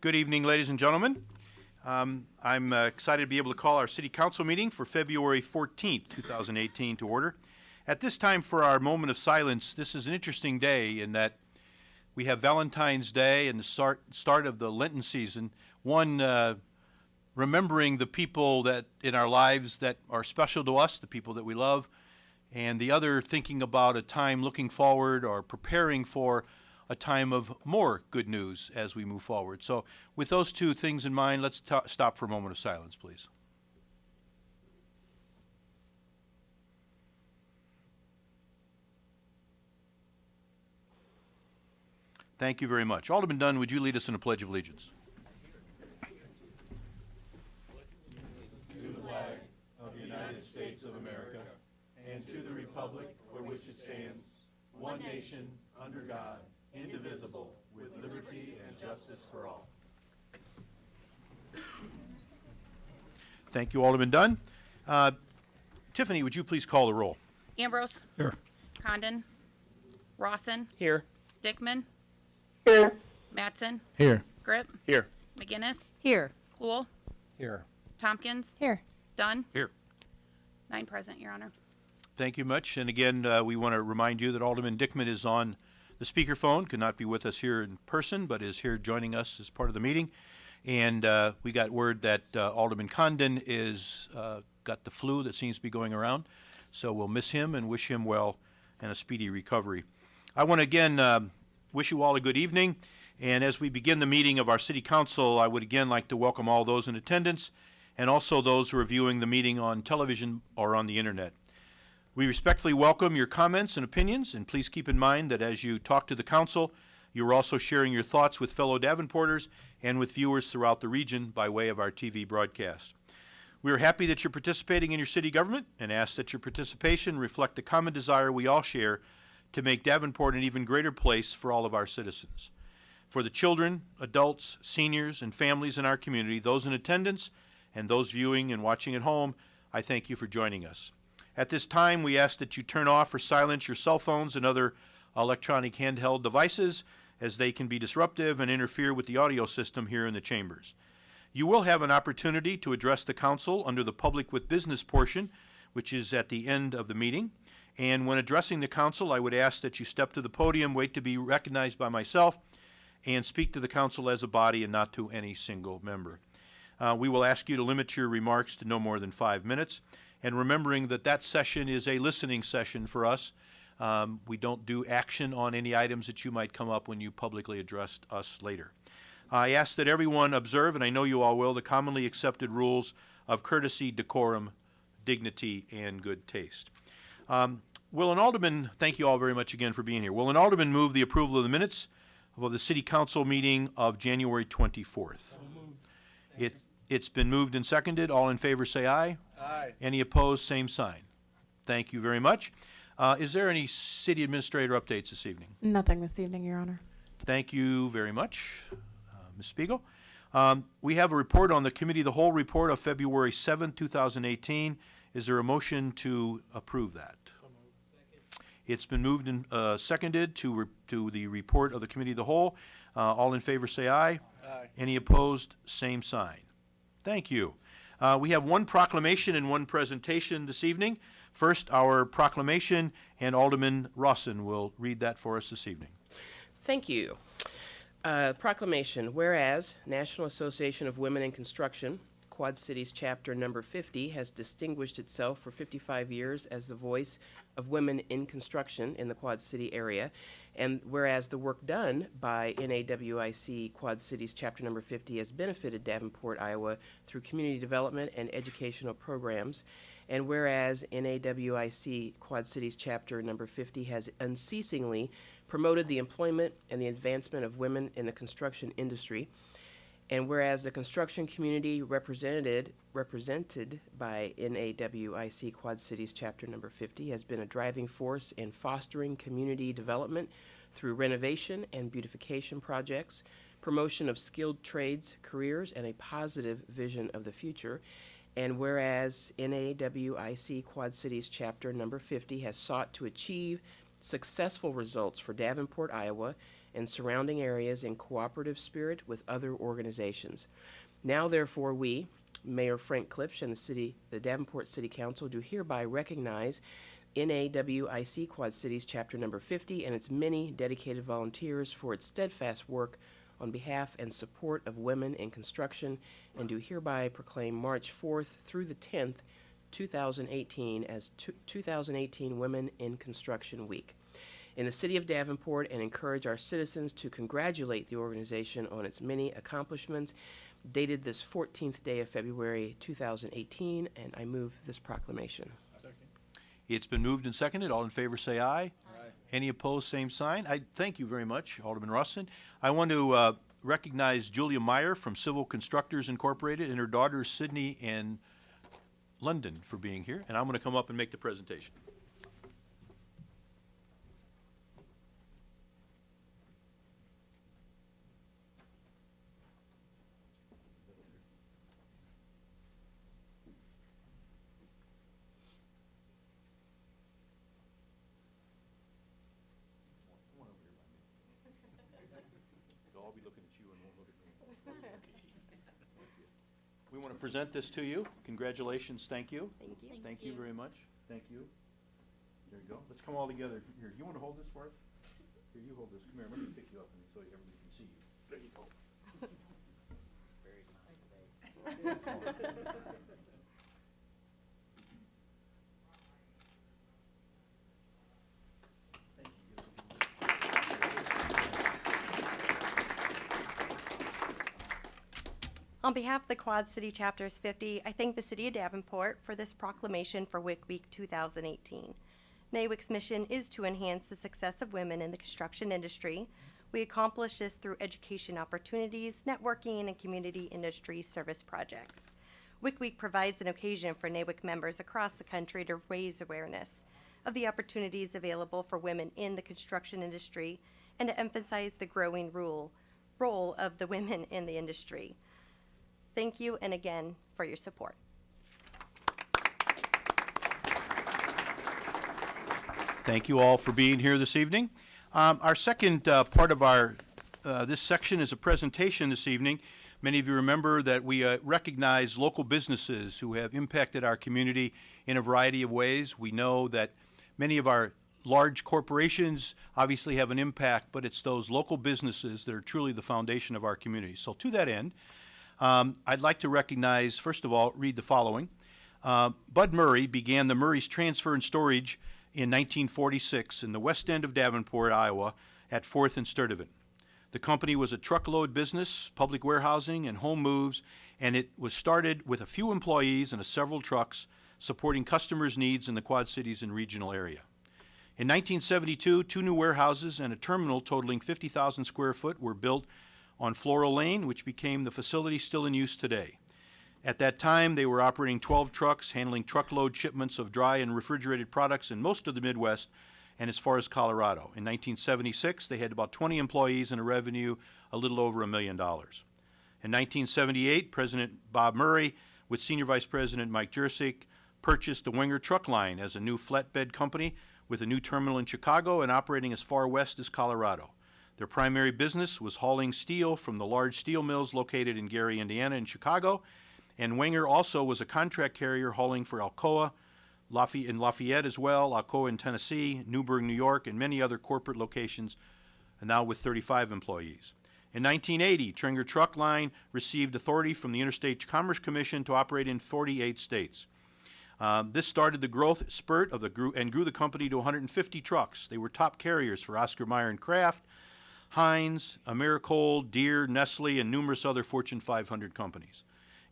Good evening, ladies and gentlemen. I'm excited to be able to call our City Council meeting for February 14th, 2018 to order. At this time for our moment of silence, this is an interesting day in that we have Valentine's Day and the start of the Lenten season, one remembering the people that in our lives that are special to us, the people that we love, and the other thinking about a time looking forward or preparing for a time of more good news as we move forward. So with those two things in mind, let's stop for a moment of silence, please. Thank you very much. Alderman Dunn, would you lead us in a Pledge of Allegiance? To the flag of the United States of America and to the republic for which it stands, one nation, under God, indivisible, with liberty and justice for all. Thank you, Alderman Dunn. Tiffany, would you please call the roll? Ambrose. Here. Condon. Rawson. Here. Dickman. Here. Mattson. Here. Grip. Here. McGinnis. Here. Cluel. Here. Tompkins. Here. Dunn. Here. 9 present, Your Honor. Thank you much. And again, we want to remind you that Alderman Dickman is on the speakerphone, could not be with us here in person, but is here joining us as part of the meeting. And we got word that Alderman Condon is got the flu that seems to be going around. So we'll miss him and wish him well and a speedy recovery. I want to again wish you all a good evening. And as we begin the meeting of our City Council, I would again like to welcome all those in attendance and also those who are viewing the meeting on television or on the internet. We respectfully welcome your comments and opinions, and please keep in mind that as you talk to the council, you're also sharing your thoughts with fellow Davenporters and with viewers throughout the region by way of our TV broadcast. We are happy that you're participating in your city government and ask that your participation reflect the common desire we all share to make Davenport an even greater place for all of our citizens. For the children, adults, seniors, and families in our community, those in attendance, and those viewing and watching at home, I thank you for joining us. At this time, we ask that you turn off or silence your cell phones and other electronic handheld devices, as they can be disruptive and interfere with the audio system here in the chambers. You will have an opportunity to address the council under the Public with Business portion, which is at the end of the meeting. And when addressing the council, I would ask that you step to the podium, wait to be recognized by myself, and speak to the council as a body and not to any single member. We will ask you to limit your remarks to no more than 5 minutes. And remembering that that session is a listening session for us. We don't do action on any items that you might come up when you publicly address us later. I ask that everyone observe, and I know you all will, the commonly accepted rules of courtesy, decorum, dignity, and good taste. Will an alderman, thank you all very much again for being here. Will an alderman move the approval of the minutes of the City Council meeting of January 24th? It's been moved and seconded. All in favor say aye. Aye. Any opposed, same sign. Thank you very much. Is there any city administrator updates this evening? Nothing this evening, Your Honor. Thank you very much, Ms. Spiegel. We have a report on the Committee of the Whole report of February 7, 2018. Is there a motion to approve that? It's been moved and seconded to the report of the Committee of the Whole. All in favor say aye. Aye. Any opposed, same sign. Thank you. We have one proclamation and one presentation this evening. First, our proclamation, and Alderman Rawson will read that for us this evening. Thank you. Proclamation. Whereas National Association of Women in Construction, Quad Cities Chapter number 50, has distinguished itself for 55 years as the voice of women in construction in the Quad City area, and whereas the work done by NAWIC Quad Cities Chapter number 50 has benefited Davenport, Iowa through community development and educational programs, and whereas NAWIC Quad Cities Chapter number 50 has unceasingly promoted the employment and the advancement of women in the construction industry, and whereas the construction community represented by NAWIC Quad Cities Chapter number 50 has been a driving force in fostering community development through renovation and beautification projects, promotion of skilled trades, careers, and a positive vision of the future. And whereas NAWIC Quad Cities Chapter number 50 has sought to achieve successful results for Davenport, Iowa, and surrounding areas in cooperative spirit with other organizations. Now, therefore, we, Mayor Frank Klipsch and the Davenport City Council, do hereby recognize NAWIC Quad Cities Chapter Number 50 and its many dedicated volunteers for its steadfast work on behalf and support of women in construction, and do hereby proclaim March 4th through the 10th, 2018 as 2018 Women in Construction Week in the city of Davenport, and encourage our citizens to congratulate the organization on its many accomplishments, dated this 14th day of February 2018, and I move this proclamation. It's been moved and seconded. All in favor say aye. Aye. Any opposed, same sign. I thank you very much, Alderman Russin. I want to recognize Julia Meyer from Civil Constructors Incorporated and her daughters Sydney and London for being here, and I'm going to come up and make the presentation. They'll all be looking at you and won't look at me. We want to present this to you. Congratulations, thank you. Thank you. Thank you very much. Thank you. There you go. Let's come all together. Here, you want to hold this for us? Here, you hold this. Come here, let me pick you up and so everybody can see you. There you go. Very nice. On behalf of the Quad City Chapters 50, I thank the City of Davenport for this proclamation for WIC Week 2018. NAWIC's mission is to enhance the success of women in the construction industry. We accomplish this through education opportunities, networking, and community industry service projects. WIC Week provides an occasion for NAWIC members across the country to raise awareness of the opportunities available for women in the construction industry and to emphasize the growing role of the women in the industry. Thank you, and again, for your support. Thank you all for being here this evening. Our second part of our this section is a presentation this evening. Many of you remember that we recognize local businesses who have impacted our community in a variety of ways. We know that many of our large corporations obviously have an impact, but it's those local businesses that are truly the foundation of our community. So to that end, I'd like to recognize, first of all, read the following. Bud Murray began the Murray's Transfer and Storage in 1946 in the west end of Davenport, Iowa, at 4th and Sturtevant. The company was a truckload business, public warehousing, and home moves, and it was started with a few employees and several trucks supporting customers' needs in the Quad Cities and regional area. In 1972, 2 new warehouses and a terminal totaling 50,000 square foot were built on Floral Lane, which became the facility still in use today. At that time, they were operating 12 trucks, handling truckload shipments of dry and refrigerated products in most of the Midwest and as far as Colorado. In 1976, they had about 20 employees and a revenue a little over $1 million. In 1978, President Bob Murray, with Senior Vice President Mike Jersick, purchased the Wenger Truck Line as a new flatbed company with a new terminal in Chicago and operating as far west as Colorado. Their primary business was hauling steel from the large steel mills located in Gary, Indiana, and Chicago, and Wenger also was a contract carrier hauling for Alcoa, in Lafayette as well, Alcoa in Tennessee, Newburgh, New York, and many other corporate locations, and now with 35 employees. In 1980, Tringer Truck Line received authority from the Interstate Commerce Commission to operate in 48 states. This started the growth spurt of and grew the company to 150 trucks. They were top carriers for Oscar Mayer and Kraft, Heinz, Americold, Deere, Nestle, and numerous other Fortune 500 companies.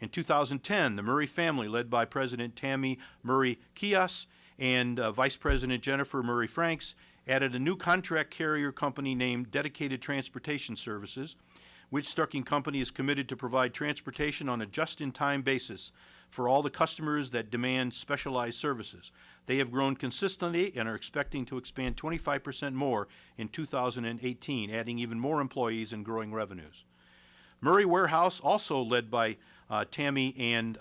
In 2010, the Murray family, led by President Tammy Murray Kias and Vice President Jennifer Murray Franks, added a new contract carrier company named Dedicated Transportation Services, which trucking company is committed to provide transportation on a just-in-time basis for all the customers that demand specialized services. They have grown consistently and are expecting to expand 25% more in 2018, adding even more employees and growing revenues. Murray Warehouse, also led by Tammy and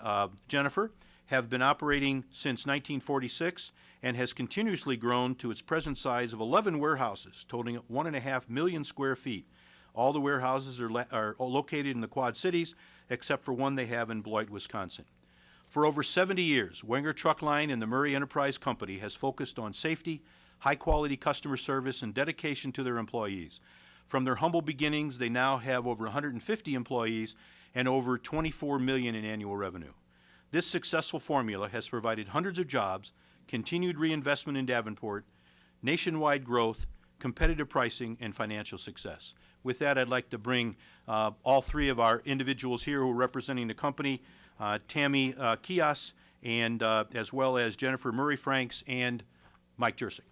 Jennifer, have been operating since 1946 and has continuously grown to its present size of 11 warehouses totaling 1.5 million square feet. All the warehouses are located in the Quad Cities, except for one they have in Beloit, Wisconsin. For over 70 years, Wenger Truck Line and the Murray Enterprise Company has focused on safety, high-quality customer service, and dedication to their employees. From their humble beginnings, they now have over 150 employees and over $24 million in annual revenue. This successful formula has provided hundreds of jobs, continued reinvestment in Davenport, nationwide growth, competitive pricing, and financial success. With that, I'd like to bring all three of our individuals here who are representing the company, Tammy Kias, and as well as Jennifer Murray Franks and Mike Jersey.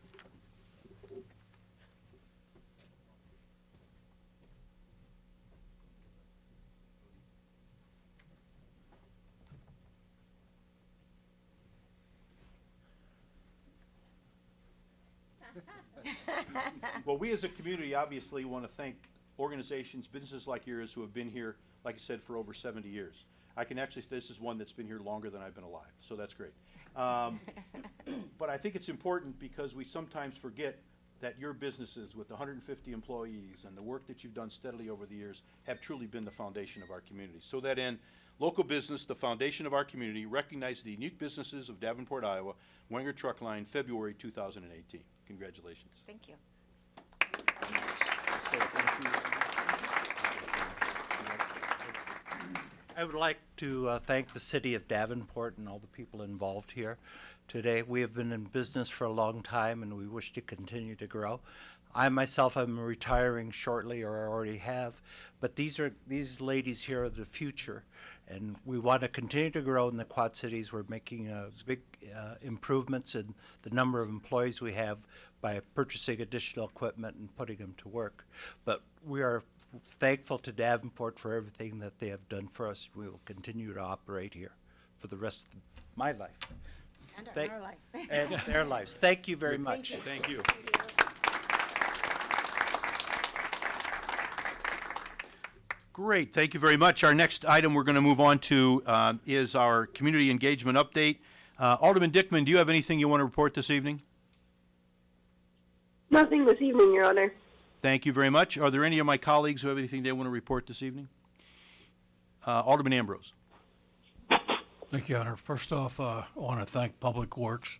Well, we as a community obviously want to thank organizations, businesses like yours who have been here, like I said, for over 70 years. I can actually, this is one that's been here longer than I've been alive, so that's great. But I think it's important because we sometimes forget that your businesses with 150 employees and the work that you've done steadily over the years have truly been the foundation of our community. So that in local business, the foundation of our community, recognize the unique businesses of Davenport, Iowa, Wenger Truck Line, February 2018. Congratulations. Thank you. I would like to thank the city of Davenport and all the people involved here today. We have been in business for a long time and we wish to continue to grow. I myself am retiring shortly, or I already have, but these ladies here are the future, and we want to continue to grow in the Quad Cities. We're making big improvements in the number of employees we have by purchasing additional equipment and putting them to work. But we are thankful to Davenport for everything that they have done for us. We will continue to operate here for the rest of my life. And our life. And their lives. Thank you very much. Thank you. Great, thank you very much. Our next item we're going to move on to is our community engagement update. Alderman Dickman, do you have anything you want to report this evening? Nothing this evening, Your Honor. Thank you very much. Are there any of my colleagues who have anything they want to report this evening? Alderman Ambrose. Thank you, Honor. First off, I want to thank Public Works.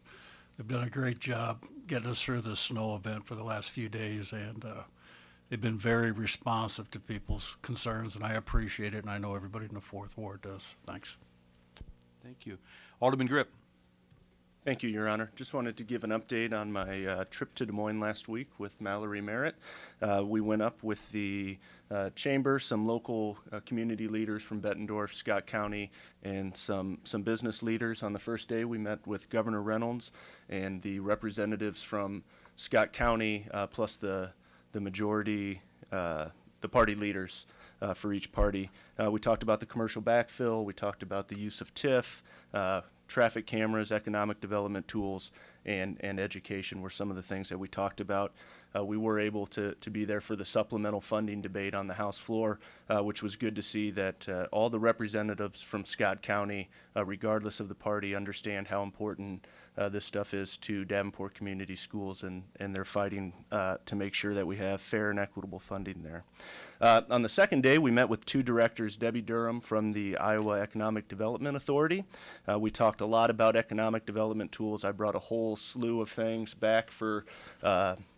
They've done a great job getting us through the snow event for the last few days, and they've been very responsive to people's concerns, and I appreciate it, and I know everybody in the Fourth Ward does. Thanks. Thank you. Alderman Grip. Thank you, Your Honor. Just wanted to give an update on my trip to Des Moines last week with Mallory Merritt. We went up with the chamber, some local community leaders from Bettendorf, Scott County, and some business leaders. On the first day, we met with Governor Reynolds and the representatives from Scott County, plus the majority, the party leaders for each party. We talked about the commercial backfill. We talked about the use of TIF, traffic cameras, economic development tools, and education were some of the things that we talked about. We were able to be there for the supplemental funding debate on the House floor, which was good to see that all the representatives from Scott County, regardless of the party, understand how important this stuff is to Davenport Community Schools, and they're fighting to make sure that we have fair and equitable funding there. On the second day, we met with two directors, Debbie Durham from the Iowa Economic Development Authority. We talked a lot about economic development tools. I brought a whole slew of things back for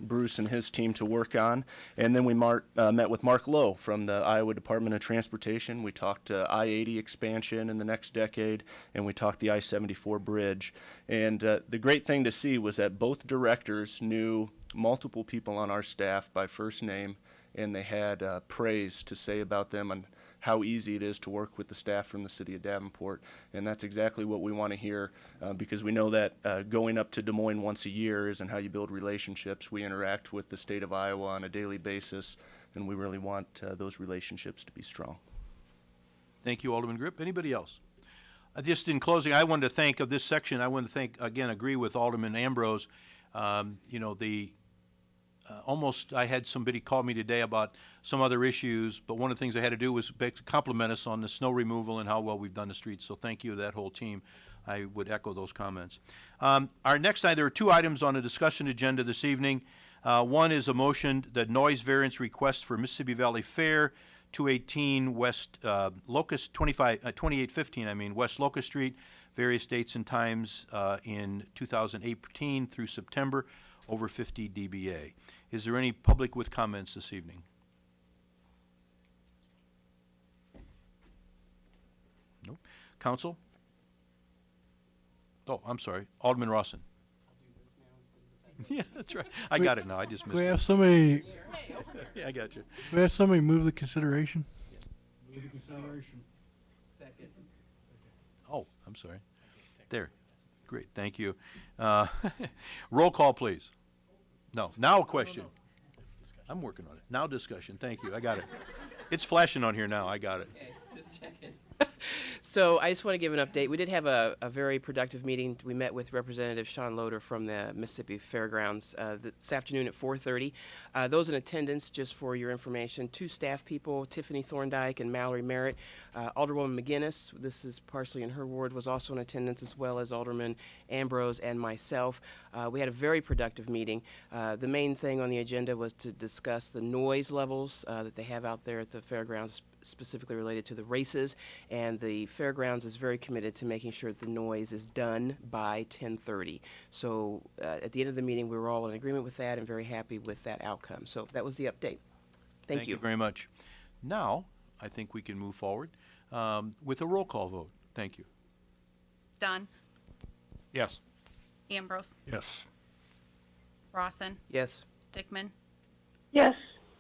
Bruce and his team to work on. And then we met with Mark Lowe from the Iowa Department of Transportation. We talked I-80 expansion in the next decade, and we talked the I-74 bridge. And the great thing to see was that both directors knew multiple people on our staff by first name, and they had praise to say about them and how easy it is to work with the staff from the city of Davenport. And that's exactly what we want to hear, because we know that going up to Des Moines once a year isn't how you build relationships. We interact with the state of Iowa on a daily basis, and we really want those relationships to be strong. Thank you, Alderman Grip. Anybody else? Just in closing, I wanted to thank of this section, I want to thank, again, agree with Alderman Ambrose. Almost, I had somebody call me today about some other issues, but one of the things I had to do was compliment us on the snow removal and how well we've done the streets. So thank you to that whole team. I would echo those comments. Our next item, there are two items on the discussion agenda this evening. One is a motion that noise variance request for Mississippi Valley Fair, 218 West Locust, 2815, West Locust Street, various dates and times in 2018 through September, over 50 dBA. Is there any public with comments this evening? Nope. Council? Oh, I'm sorry. Alderman Rawson. Yeah, that's right. I got it now. I just missed We it. have somebody, Yeah, I got you. we have somebody move the consideration. Move the consideration. Oh, I'm sorry. There. Great, thank you. Roll call, please. No, now a question. I'm working on it. Now discussion. Thank you. I got it. It's flashing on here now. I got it. Okay, just checking. So I just want to give an update. We did have a very productive meeting. We met with Representative Sean Loader from the Mississippi Fairgrounds this afternoon at 4:30. Those in attendance, just for your information, two staff people, Tiffany Thorndike and Mallory Merritt. Alderwoman McGinnis, this is partially in her ward, was also in attendance, as well as Alderman Ambrose and myself. We had a very productive meeting. The main thing on the agenda was to discuss the noise levels that they have out there at the fairgrounds, specifically related to the races, and the fairgrounds is very committed to making sure that the noise is done by 10:30. So at the end of the meeting, we were all in agreement with that and very happy with that outcome. So that was the update. Thank you. very much. Now, I think we can move forward with a roll call vote. Thank you. Dunn. Yes. Ambrose. Yes. Rawson. Yes. Dickman. Yes.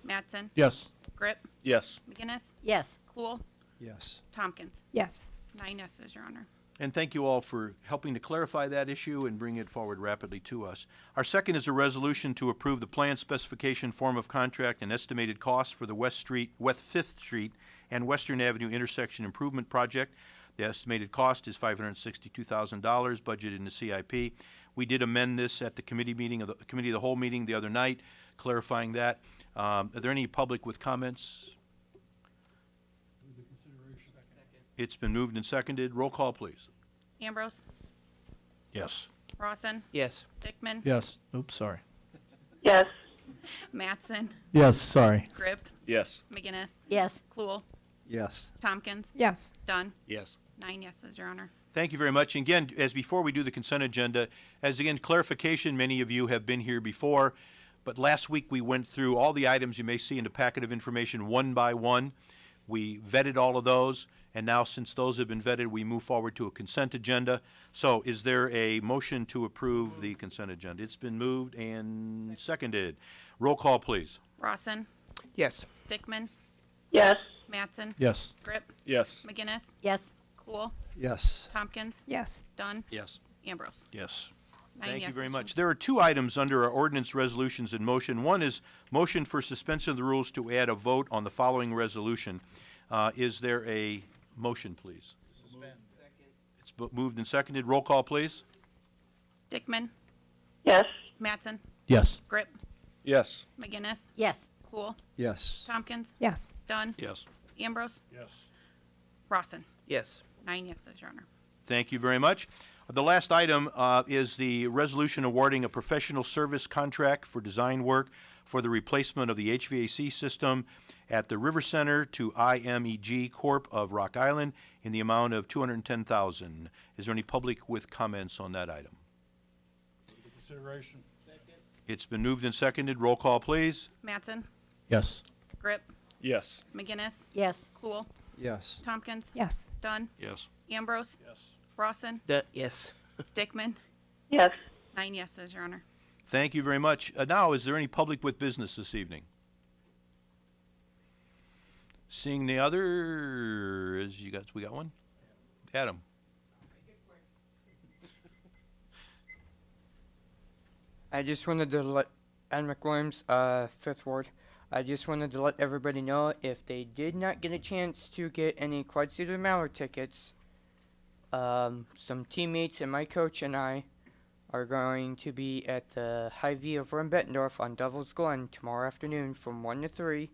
Mattson. Yes. Grip. Yes. McGinnis. Yes. Cluel. Yes. Tompkins. Yes. 9 yeses, Your Honor. And thank you all for helping to clarify that issue and bring it forward rapidly to us. Our second is a resolution to approve the plan specification, form of contract, and estimated costs for the West 5th Street and Western Avenue intersection improvement project. The estimated cost is $562,000, budgeted in the CIP. We did amend this at the committee of the whole meeting the other night, clarifying that. Are there any public with comments? It's been moved and seconded. Roll call, please. Ambrose. Yes. Rawson. Yes. Dickman. Yes. Oops, sorry. Yes. Mattson. Yes, sorry. Grip. Yes. McGinnis. Yes. Cluel. Yes. Tompkins. Yes. Dunn. Yes. 9 yeses, Your Honor. Thank you very much. And again, as before we do the consent agenda, as again, clarification, many of you have been here before, but last week we went through all the items you may see in the packet of information one by one. We vetted all of those, and now since those have been vetted, we move forward to a consent agenda. So is there a motion to approve the consent agenda? It's been moved and seconded. Roll call, please. Rawson. Yes. Dickman. Yes. Mattson. Yes. Grip. Yes. McGinnis. Yes. Cluel. Yes. Tompkins. Yes. Dunn. Yes. Ambrose. Yes. 9 Thank you yeses, very Your much. There are two items under our ordinance resolutions in motion. One is motion for suspension of the rules to add a vote on the following resolution. Is there a motion, please? It's moved and seconded. Roll call, please. Dickman. Yes. Mattson. Yes. Grip. Yes. McGinnis. Yes. Cluel. Yes. Tompkins. Yes. Dunn. Yes. Ambrose. Yes. Rawson. Yes. 9 yeses, Your Honor. Thank you very much. The last item is the resolution awarding a professional service contract for design work for the replacement of the HVAC system at the River Center to IMEG Corp. Of Rock Island in the amount of $210,000. Is there any public with comments on that item? Consideration. It's been moved and seconded. Roll call, please. Mattson. Yes. Grip. Yes. McGinnis. Yes. Cluel. Yes. Tompkins. Yes. Dunn. Yes. Ambrose. Yes. Rawson. Yes. Dickman. Yes. 9 yeses, Your Honor. Thank you very much. Now, is there any public with business this evening? Seeing the other, we got one? Adam. I just wanted to let Ann McWilliams, 5th Ward. I just wanted to let everybody know if they did not get a chance to get any Quad City Mallard tickets, some teammates and my coach and I are going to be at the Hy-Vee of Bettendorf on Devil's Glen tomorrow afternoon from 1 to 3,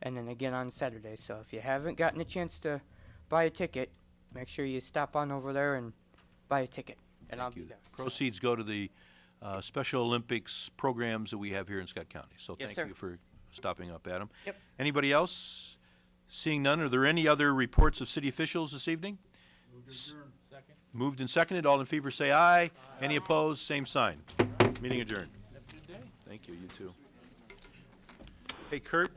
and then again on Saturday. So if you haven't gotten a chance to buy a ticket, make sure you stop on over there and buy a ticket, and I'll be you. there. Proceeds go to the Special Olympics programs that we have here in Scott County. So Yes, thank sir. you for stopping up, Adam. Yep. Anybody else? Seeing none, are there any other reports of city officials this evening? Moved and seconded. All in favor say aye. Any opposed? Same sign. Meeting adjourned. Have a good day. Thank you. You too. Hey, Kurt.